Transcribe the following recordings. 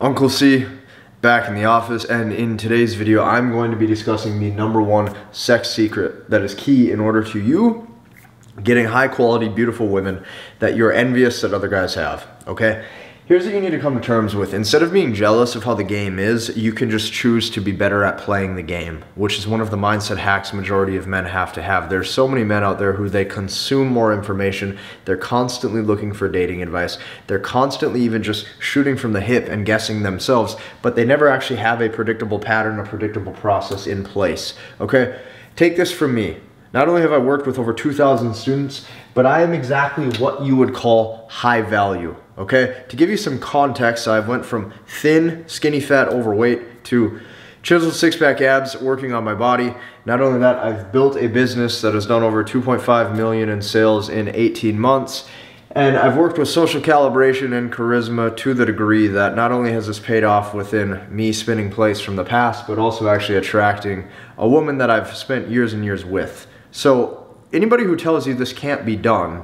Uncle C, back in the office, and in today's video I'm going to be discussing the #1 sex secret that is key in order to you getting high quality, beautiful women that you're envious that other guys have, okay? Here's what you need to come to terms with. Instead of being jealous of how the game is, you can just choose to be better at playing the game, which is one of the mindset hacks majority of men have to have. There's so many men out there who they consume more information. They're constantly looking for dating advice. They're constantly even just shooting from the hip and guessing themselves, but they never actually have a predictable pattern, a predictable process in place, okay? Take this from me. Not only have I worked with over 2,000 students, but I am exactly what you would call high value, okay? To give you some context, I've went from thin, skinny fat, overweight to chiseled six-pack abs, working on my body. Not only that, I've built a business that has done over 2.5 million in sales in 18 months. And I've worked with social calibration and charisma to the degree that not only has this paid off within me spinning plates from the past, but also actually attracting a woman that I've spent years and years with. So anybody who tells you this can't be done,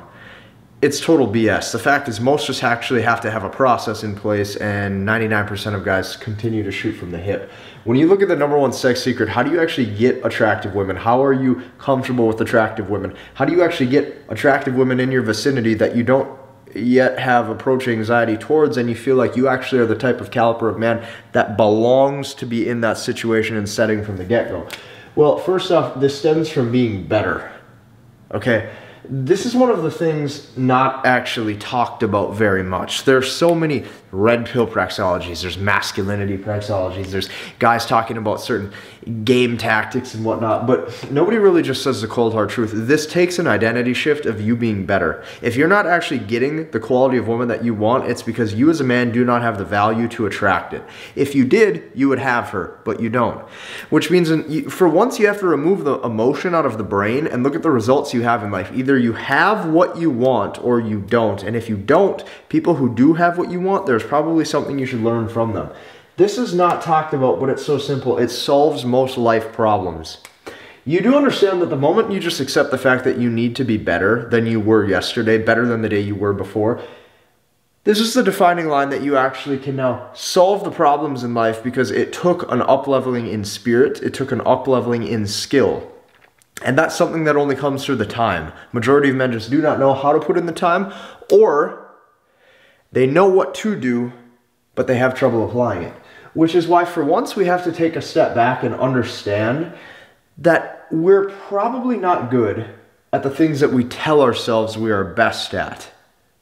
it's total BS. The fact is most just actually have to have a process in place, and 99% of guys continue to shoot from the hip. When you look at the #1 sex secret, how do you actually get attractive women? How are you comfortable with attractive women? How do you actually get attractive women in your vicinity that you don't yet have approach anxiety towards, and you feel like you actually are the type of caliber of man that belongs to be in that situation and setting from the get-go? Well, first off, this stems from being better, okay? This is one of the things not actually talked about very much. There's so many red pill praxeologies, there's masculinity praxeologies, there's guys talking about certain game tactics and whatnot, but nobody really just says the cold hard truth. This takes an identity shift of you being better. If you're not actually getting the quality of woman that you want, it's because you as a man do not have the value to attract it. If you did, you would have her, but you don't. Which means for once you have to remove the emotion out of the brain and look at the results you have in life. Either you have what you want or you don't. And if you don't, people who do have what you want, there's probably something you should learn from them. This is not talked about, but it's so simple. It solves most life problems. You do understand that the moment you just accept the fact that you need to be better than you were yesterday, better than the day you were before, this is the defining line that you actually can now solve the problems in life, because it took an up-leveling in spirit, it took an up-leveling in skill. And that's something that only comes through the time. Majority of men just do not know how to put in the time, or they know what to do, but they have trouble applying it. Which is why for once we have to take a step back and understand that we're probably not good at the things that we tell ourselves we are best at.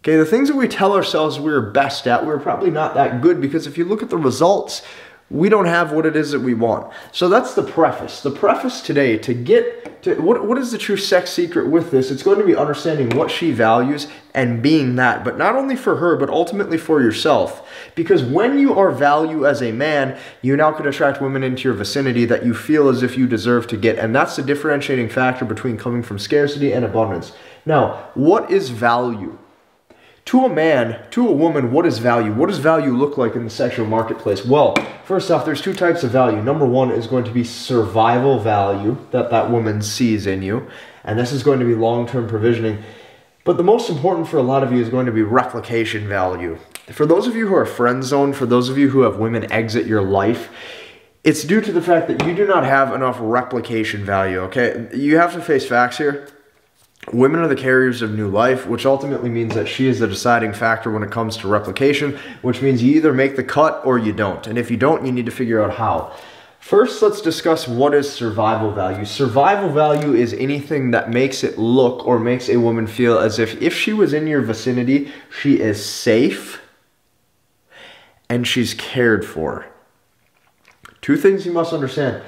Okay, the things that we tell ourselves we're best at, we're probably not that good, because if you look at the results, we don't have what it is that we want. So that's the preface. The preface today to get to what is the true sex secret with this? It's going to be understanding what she values and being that, but not only for her, but ultimately for yourself. Because when you are value as a man, you now can attract women into your vicinity that you feel as if you deserve to get. And that's the differentiating factor between coming from scarcity and abundance. Now, what is value? To a man, to a woman, what is value? What does value look like in the sexual marketplace? Well, first off, there's two types of value. #1 is going to be survival value that that woman sees in you. And this is going to be long-term provisioning. But the most important for a lot of you is going to be replication value. For those of you who are friend zoned, for those of you who have women exit your life, it's due to the fact that you do not have enough replication value, okay? You have to face facts here. Women are the carriers of new life, which ultimately means that she is the deciding factor when it comes to replication, which means you either make the cut or you don't. And if you don't, you need to figure out how. First, let's discuss what is survival value. Survival value is anything that makes it look or makes a woman feel as if she was in your vicinity, she is safe and she's cared for. Two things you must understand.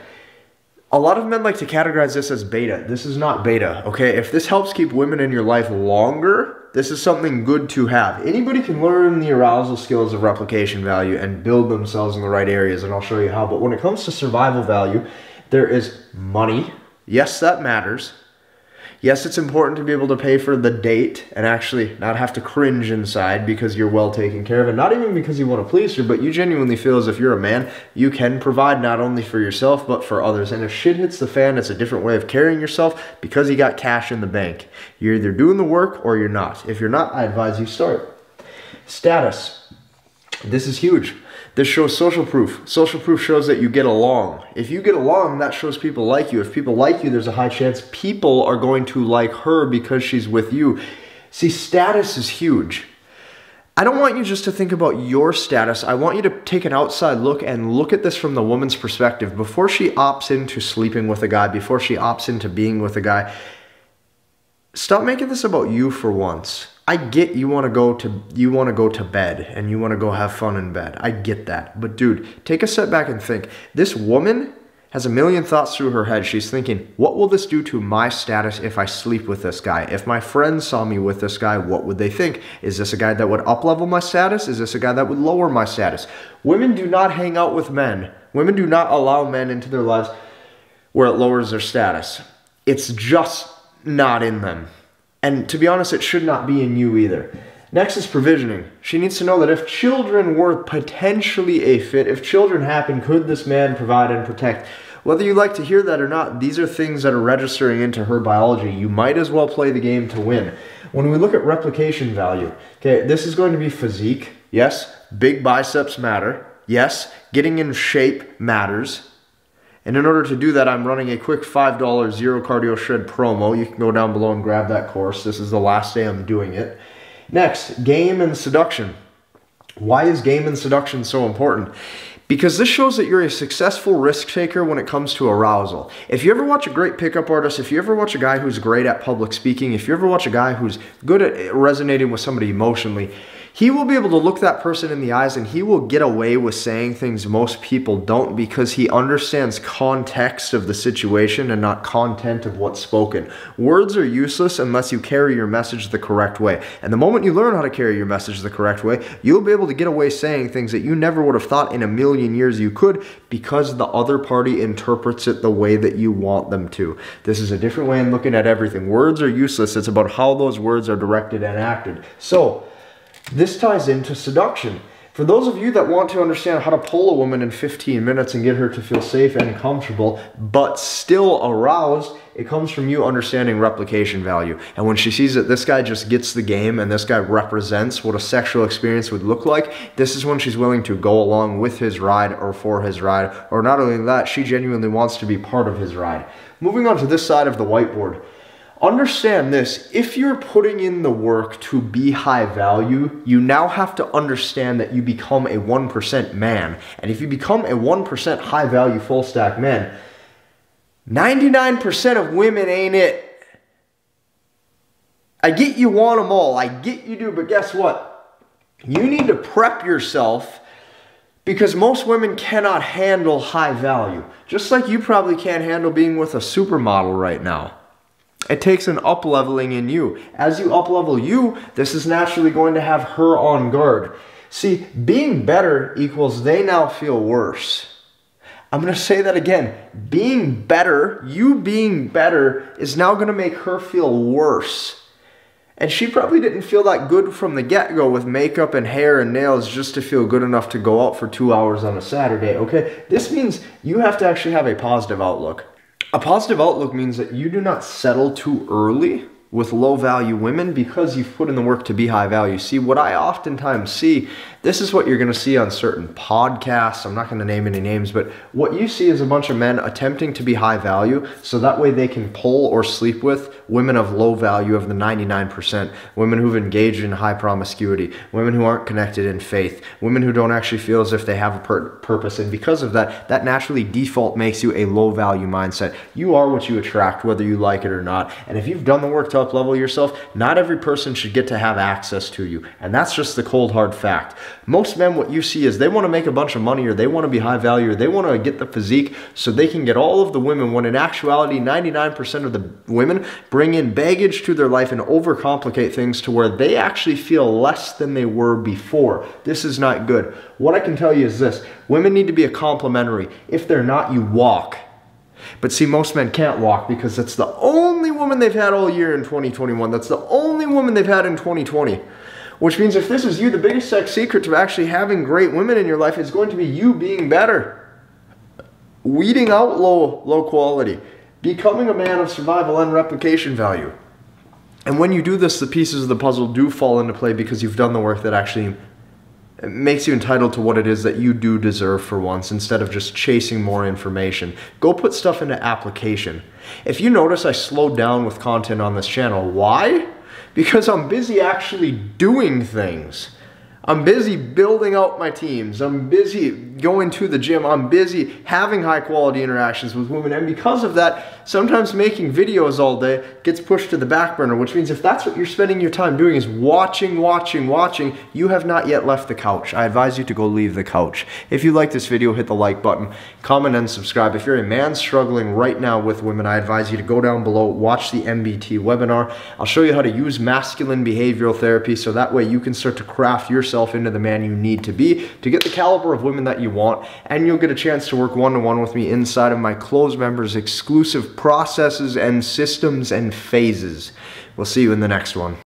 A lot of men like to categorize this as beta. This is not beta, okay? If this helps keep women in your life longer, this is something good to have. Anybody can learn the arousal skills of replication value and build themselves in the right areas, and I'll show you how. But when it comes to survival value, there is money. Yes, that matters. Yes, it's important to be able to pay for the date and actually not have to cringe inside because you're well taken care of, and not even because you want to please her, but you genuinely feel as if you're a man, you can provide not only for yourself, but for others. And if shit hits the fan, it's a different way of carrying yourself because you got cash in the bank. You're either doing the work or you're not. If you're not, I advise you start. Status. This is huge. This shows social proof. Social proof shows that you get along. If you get along, that shows people like you. If people like you, there's a high chance people are going to like her because she's with you. See, status is huge. I don't want you just to think about your status. I want you to take an outside look and look at this from the woman's perspective. Before she opts into sleeping with a guy, before she opts into being with a guy, stop making this about you for once. I get you want to go to bed and you want to go have fun in bed. I get that. But dude, take a step back and think. This woman has a million thoughts through her head. She's thinking, what will this do to my status if I sleep with this guy? If my friends saw me with this guy, what would they think? Is this a guy that would up-level my status? Is this a guy that would lower my status? Women do not hang out with men. Women do not allow men into their lives where it lowers their status. It's just not in them. And to be honest, it should not be in you either. Next is provisioning. She needs to know that if children were potentially a fit, if children happen, could this man provide and protect? Whether you like to hear that or not, these are things that are registering into her biology. You might as well play the game to win. When we look at replication value, okay, this is going to be physique. Yes, big biceps matter. Yes, getting in shape matters. And in order to do that, I'm running a quick $5 Zero Cardio Shred promo. You can go down below and grab that course. This is the last day I'm doing it. Next, game and seduction. Why is game and seduction so important? Because this shows that you're a successful risk taker when it comes to arousal. If you ever watch a great pickup artist, if you ever watch a guy who's great at public speaking, if you ever watch a guy who's good at resonating with somebody emotionally, he will be able to look that person in the eyes and he will get away with saying things most people don't because he understands context of the situation and not content of what's spoken. Words are useless unless you carry your message the correct way. And the moment you learn how to carry your message the correct way, you'll be able to get away saying things that you never would have thought in a million years you could because the other party interprets it the way that you want them to. This is a different way of looking at everything. Words are useless. It's about how those words are directed and acted. So, this ties into seduction. For those of you that want to understand how to pull a woman in 15 minutes and get her to feel safe and comfortable, but still aroused, it comes from you understanding replication value. And when she sees that this guy just gets the game and this guy represents what a sexual experience would look like, this is when she's willing to go along with his ride or for his ride. Or not only that, she genuinely wants to be part of his ride. Moving on to this side of the whiteboard. Understand this, if you're putting in the work to be high value, you now have to understand that you become a 1% man. And if you become a 1% high value full stack man, 99% of women ain't it. I get you want them all, I get you do, but guess what? You need to prep yourself because most women cannot handle high value. Just like you probably can't handle being with a supermodel right now. It takes an up-leveling in you. As you up-level you, this is naturally going to have her on guard. See, being better equals they now feel worse. I'm going to say that again. Being better, you being better, is now going to make her feel worse. And she probably didn't feel that good from the get-go with makeup and hair and nails just to feel good enough to go out for 2 hours on a Saturday, okay? This means you have to actually have a positive outlook. A positive outlook means that you do not settle too early with low-value women because you've put in the work to be high value. See, what I oftentimes see, this is what you're going to see on certain podcasts. I'm not going to name any names, but what you see is a bunch of men attempting to be high value so that way they can pull or sleep with women of low value of the 99%, women who've engaged in high promiscuity, women who aren't connected in faith, women who don't actually feel as if they have a purpose. And because of that, that naturally default makes you a low value mindset. You are what you attract, whether you like it or not. And if you've done the work to up-level yourself, not every person should get to have access to you. And that's just the cold hard fact. Most men, what you see is they want to make a bunch of money or they want to be high value or they want to get the physique so they can get all of the women when in actuality 99% of the women bring in baggage to their life and overcomplicate things to where they actually feel less than they were before. This is not good. What I can tell you is this. Women need to be a complimentary. If they're not, you walk. But see, most men can't walk because that's the only woman they've had all year in 2021. That's the only woman they've had in 2020. Which means if this is you, the biggest sex secret to actually having great women in your life is going to be you being better. Weeding out low quality. Becoming a man of survival and replication value. And when you do this, the pieces of the puzzle do fall into play because you've done the work that actually It makes you entitled to what it is that you do deserve for once, instead of just chasing more information. Go put stuff into application. If you notice, I slowed down with content on this channel. Why? Because I'm busy actually doing things. I'm busy building out my teams. I'm busy going to the gym. I'm busy having high quality interactions with women. And because of that, sometimes making videos all day gets pushed to the back burner, which means if that's what you're spending your time doing is watching, you have not yet left the couch. I advise you to go leave the couch. If you like this video, hit the like button, comment and subscribe. If you're a man struggling right now with women, I advise you to go down below, watch the MBT webinar. I'll show you how to use masculine behavioral therapy so that way you can start to craft yourself into the man you need to be to get the caliber of women that you want, and you'll get a chance to work one-to-one with me inside of my closed members exclusive processes and systems and phases. We'll see you in the next one.